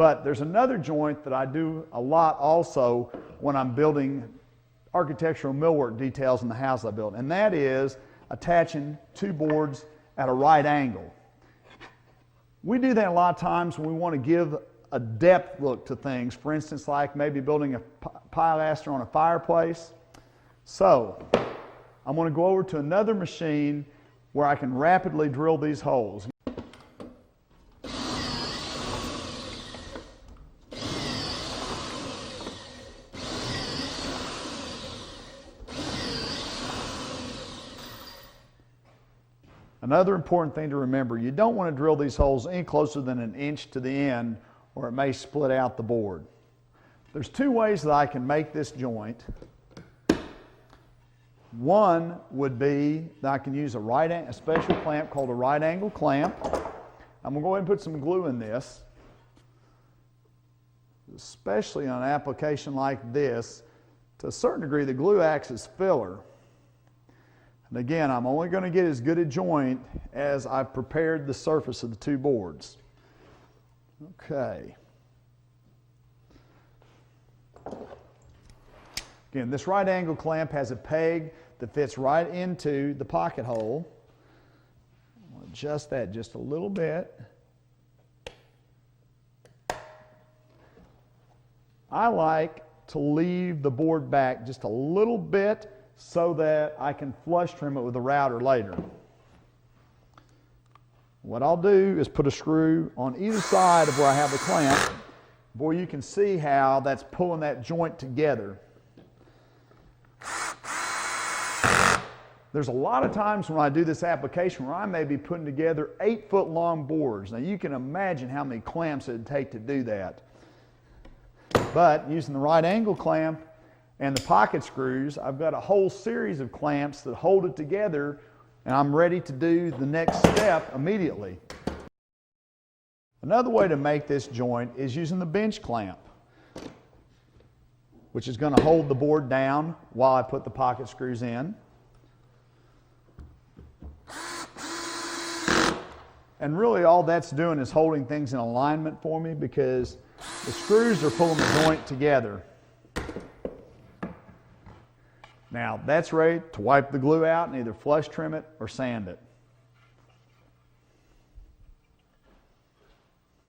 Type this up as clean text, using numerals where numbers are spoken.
But there's another joint that I do a lot also when I'm building architectural millwork details in the house I built, and that is attaching two boards at a right angle. We do that a lot of times when we want to give a depth look to things. For instance, like maybe building a pilaster on a fireplace. So I'm going to go over to another machine where I can rapidly drill these holes. Another important thing to remember, you don't want to drill these holes any closer than an inch to the end or it may split out the board. There's two ways that I can make this joint. One would be that I can use a special clamp called a right angle clamp. I'm going to go ahead and put some glue in this, especially on an application like this. To a certain degree, the glue acts as filler. And again, I'm only going to get as good a joint as I've prepared the surface of the two boards. Okay. Again, this right angle clamp has a peg that fits right into the pocket hole. I'll adjust that just a little bit. I like to leave the board back just a little bit so that I can flush trim it with a router later. What I'll do is put a screw on either side of where I have the clamp. Boy, you can see how that's pulling that joint together. There's a lot of times when I do this application where I may be putting together 8-foot long boards. Now you can imagine how many clamps it would take to do that. But using the right angle clamp and the pocket screws, I've got a whole series of clamps that hold it together, and I'm ready to do the next step immediately. Another way to make this joint is using the bench clamp, which is going to hold the board down while I put the pocket screws in. And really all that's doing is holding things in alignment for me because the screws are pulling the joint together. Now that's ready to wipe the glue out and either flush trim it or sand it.